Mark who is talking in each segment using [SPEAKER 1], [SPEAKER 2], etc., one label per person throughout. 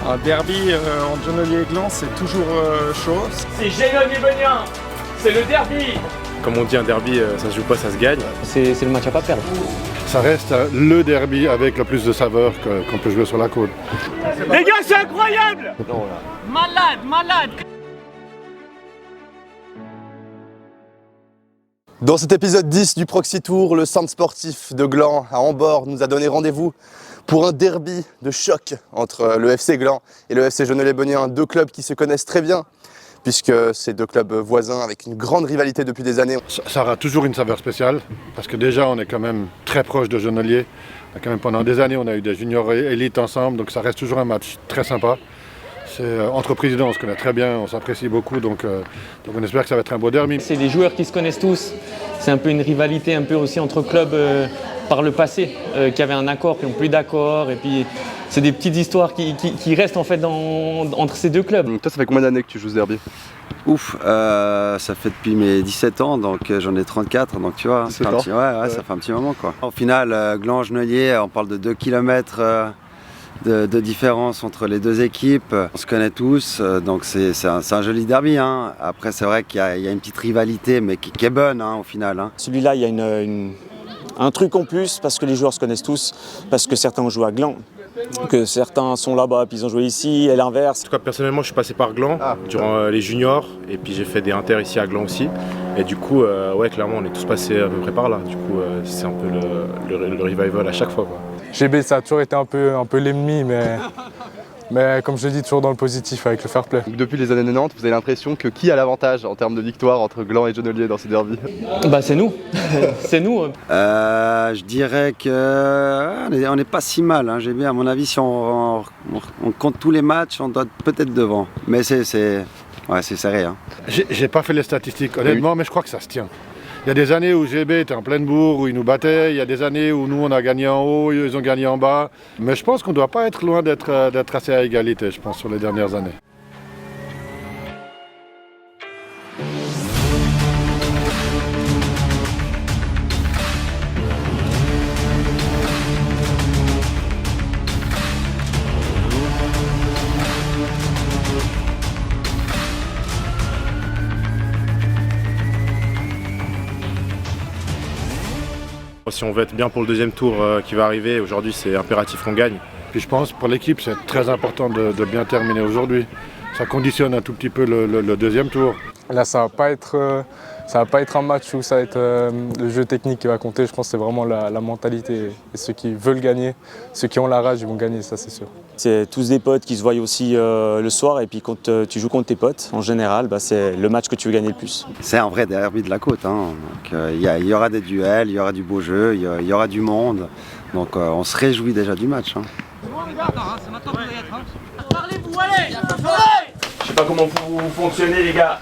[SPEAKER 1] Un derby en Genolier-Gland, c'est toujours chaud.
[SPEAKER 2] C'est Genolier-Benien, c'est le derby.
[SPEAKER 3] Comme on dit, un derby, ça se joue pas, ça se gagne.
[SPEAKER 4] C'est le match à pas perdre.
[SPEAKER 5] Ça reste le derby avec le plus de saveur qu'on peut jouer sur la côte.
[SPEAKER 2] Les gars, c'est incroyable! Malade, malade!
[SPEAKER 6] Dans cet épisode 10 du Proxy Tour, le centre sportif de Gland à Ambord nous a donné rendez-vous pour un derby de choc entre le FC Gland et le FC Genolier-Benien, deux clubs qui se connaissent très bien puisque c'est deux clubs voisins avec une grande rivalité depuis des années.
[SPEAKER 5] Ça aura toujours une saveur spéciale parce que déjà on est quand même très proche de Genolier. Quand même pendant des années on a eu des juniors élites ensemble, donc ça reste toujours un match très sympa. Entre présidents, on se connaît très bien, on s'apprécie beaucoup, donc on espère que ça va être un beau derby.
[SPEAKER 4] C'est des joueurs qui se connaissent tous. C'est un peu une rivalité un peu aussi entre clubs par le passé, qui avaient un accord, qui n'ont plus d'accord. Et puis c'est des petites histoires qui restent en fait entre ces deux clubs.
[SPEAKER 6] Toi, ça fait combien d'années que tu joues ce derby?
[SPEAKER 7] Ça fait depuis mes 17 ans, donc j'en ai 34, donc tu vois, ça fait un petit moment quoi. Au final, Gland-Genolier, on parle de 2 km de différence entre les deux équipes. On se connaît tous, donc c'est un joli derby. Hein. Après, c'est vrai qu'il y a une petite rivalité, mais qui est bonne au final. Hein.
[SPEAKER 8] Celui-là, il y a un truc en plus, parce que les joueurs se connaissent tous, parce que certains ont joué à Gland, que certains sont là-bas, puis ils ont joué ici, et l'inverse.
[SPEAKER 3] En tout cas, personnellement, je suis passé par Gland durant les juniors, et puis j'ai fait des inters ici à Gland aussi. Et du coup, ouais, clairement, on est tous passés à peu près par là. Du coup, c'est un peu le revival à chaque fois, quoi.
[SPEAKER 1] GB, ça a toujours été un peu l'ennemi, mais comme je le dis, toujours dans le positif avec le fair play.
[SPEAKER 6] Depuis les années 90, vous avez l'impression que qui a l'avantage en termes de victoire entre Gland et Genolier dans ces derbys?
[SPEAKER 4] Bah c'est nous, c'est nous.
[SPEAKER 7] Je dirais qu'on n'est pas si mal. Hein. À mon avis, si on compte tous les matchs, on doit être peut-être devant. Mais c'est serré. Hein.
[SPEAKER 5] J'ai pas fait les statistiques honnêtement, mais je crois que ça se tient. Il y a des années où GB était en pleine bourre, où ils nous battaient. Il y a des années où nous on a gagné en haut, ils ont gagné en bas. Mais je pense qu'on ne doit pas être loin d'être assez à égalité, je pense, sur les dernières années.
[SPEAKER 3] Si on veut être bien pour le deuxième tour qui va arriver, aujourd'hui c'est impératif qu'on gagne.
[SPEAKER 5] Puis je pense pour l'équipe c'est très important de bien terminer aujourd'hui. Ça conditionne un tout petit peu le deuxième tour.
[SPEAKER 1] Là, ça va pas être un match où ça va être le jeu technique qui va compter. Je pense que c'est vraiment la mentalité. Et ceux qui veulent gagner, ceux qui ont la rage, ils vont gagner, ça c'est sûr.
[SPEAKER 8] C'est tous des potes qui se voient aussi le soir, et puis quand tu joues contre tes potes, en général, c'est le match que tu veux gagner le plus.
[SPEAKER 7] C'est un vrai derby de la côte. Hein. Il y aura des duels, il y aura du beau jeu, il y aura du monde. Donc on se réjouit déjà du match. Hein.
[SPEAKER 2] Parlez-vous, allez! Je sais pas comment vous fonctionnez, les gars.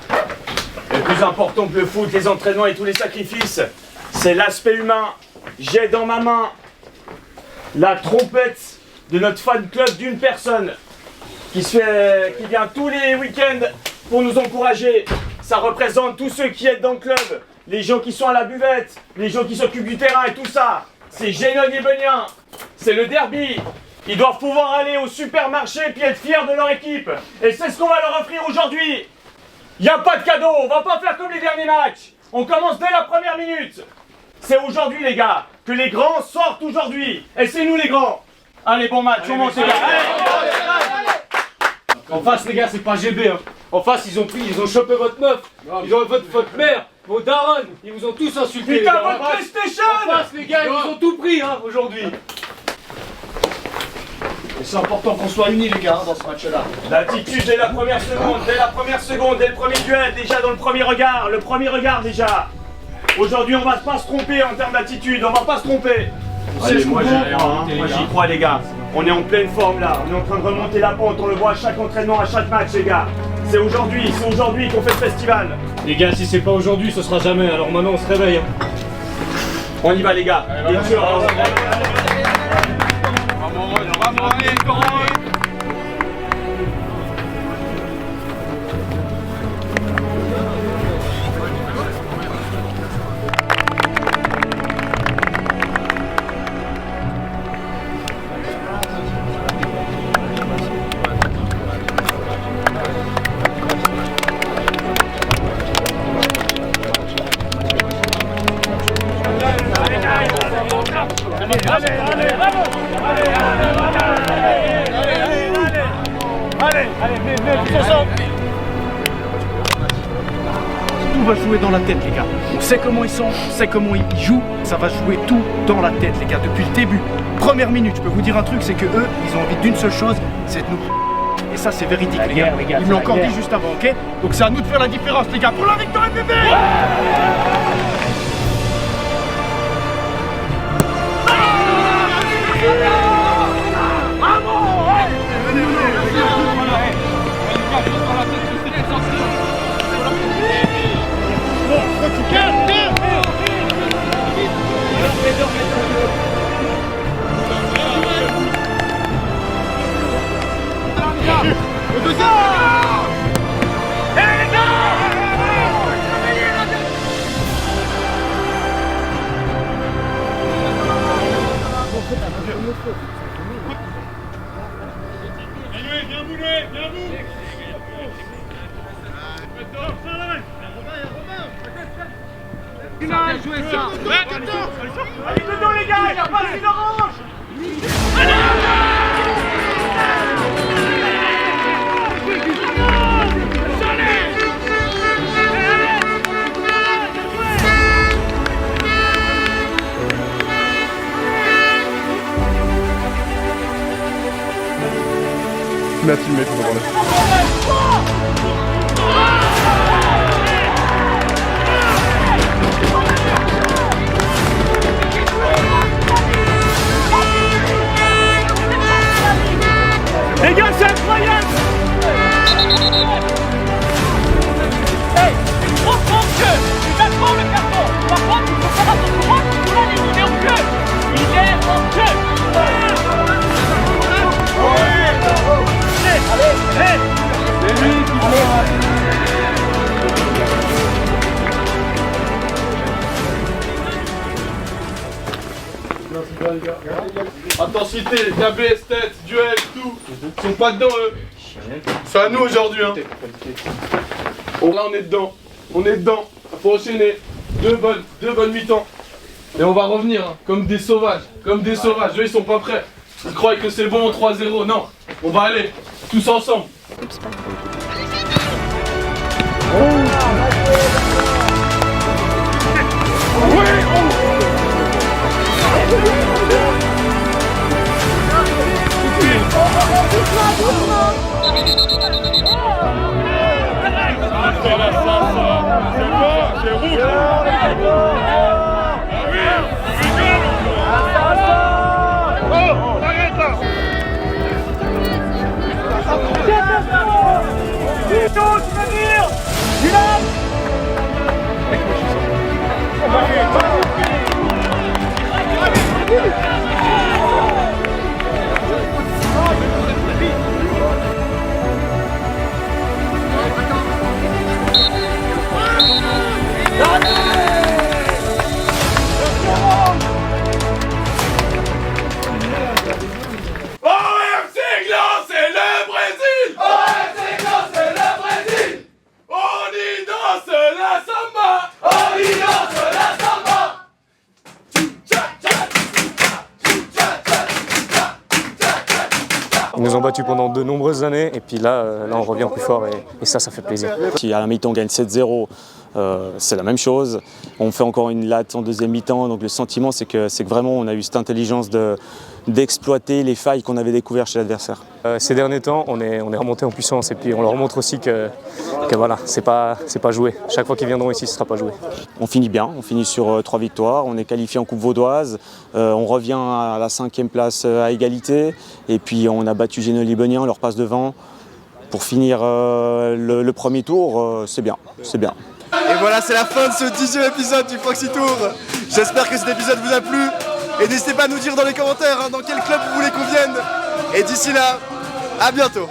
[SPEAKER 2] Le plus important que le foot, les entraînements et tous les sacrifices, c'est l'aspect humain. J'ai dans ma main la trompette de notre fan club d'une personne qui vient tous les week-ends pour nous encourager. Ça représente tous ceux qui aident dans le club, les gens qui sont à la buvette, les gens qui s'occupent du terrain et tout ça. C'est Genolier-Benien, c'est le derby. Ils doivent pouvoir aller au supermarché et puis être fiers de leur équipe. Et c'est ce qu'on va leur offrir aujourd'hui. Il n'y a pas de cadeau, on va pas faire comme les derniers matchs. On commence dès la première minute. C'est aujourd'hui les gars, que les grands sortent aujourd'hui. Et c'est nous les grands. Allez, bon match, on monte les gars. En face les gars, c'est pas GB. Hein. En face, ils ont chopé votre meuf, ils ont votre mère, vos darons, ils vous ont tous insulté. Putain, votre PlayStation. En face les gars, ils vous ont tout pris aujourd'hui. Et c'est important qu'on soit unis les gars dans ce match-là. L'attitude dès la première seconde, dès le premier duel, déjà dans le premier regard déjà. Aujourd'hui on va pas se tromper en termes d'attitude, on va pas se tromper. Allez, moi j'y crois les gars. On est en pleine forme là, on est en train de remonter la pente, on le voit à chaque entraînement, à chaque match les gars. C'est aujourd'hui qu'on fait le festival. Les gars, si c'est pas aujourd'hui, ce sera jamais, alors maintenant on se réveille. Hein. On y va les gars, bien sûr.
[SPEAKER 9] venez, tous ensemble. Tout va jouer dans la tête, les gars. On sait comment ils sont, on sait comment ils jouent. Ça va jouer tout dans la tête, les gars, depuis le début. Première minute, je peux vous dire un truc, c'est que eux, ils ont envie d'une seule chose, c'est de nous. Et ça, c'est véridique, les gars. Ils me l'ont encore dit juste avant, ok? Donc c'est à nous de faire la différence, les gars, pour la victoire FBB. Bien joué ça. Allez dedans les gars, il n'y a pas de orange.
[SPEAKER 1] Merci de mettre dans la...
[SPEAKER 9] Les gars, c'est incroyable. Hey, reprends le jeu. Tu t'apprends le carton. Par contre, il faut faire attention. Il est en jeu. Il est en jeu. Allez. C'est lui qui
[SPEAKER 10] Intensité, KBS, tête, duel, tout. Ils sont pas dedans eux. C'est à nous aujourd'hui hein. Oh, là on est dedans. On est dedans. Faut enchaîner. Deux bonnes mi-temps. Et on va revenir hein, comme des sauvages. Comme des sauvages. Eux ils sont pas prêts. Ils croient que c'est bon en 3-0. Non. On va aller. Tous ensemble.
[SPEAKER 8] Ils nous ont battus pendant de nombreuses années et puis là on revient plus fort et ça fait plaisir. Si à la mi-temps on gagne 7-0, c'est la même chose. On fait encore une latte en deuxième mi-temps, donc le sentiment c'est que vraiment on a eu cette intelligence d'exploiter les failles qu'on avait découvertes chez l'adversaire. Ces derniers temps, on est remonté en puissance et puis on leur montre aussi que voilà, c'est pas joué. Chaque fois qu'ils viendront ici, ce ne sera pas joué. On finit bien, on finit sur 3 victoires, on est qualifié en Coupe Vaudoise, on revient à la 5e place à égalité et puis on a battu Genolier-Bonien, on leur passe devant. Pour finir le premier tour, c'est bien, c'est bien.
[SPEAKER 6] Et voilà, c'est la fin de ce 10e épisode du Proxy Tour. J'espère que cet épisode vous a plu. Et n'hésitez pas à nous dire dans les commentaires dans quel club vous voulez qu'on vienne. Et d'ici là, à bientôt.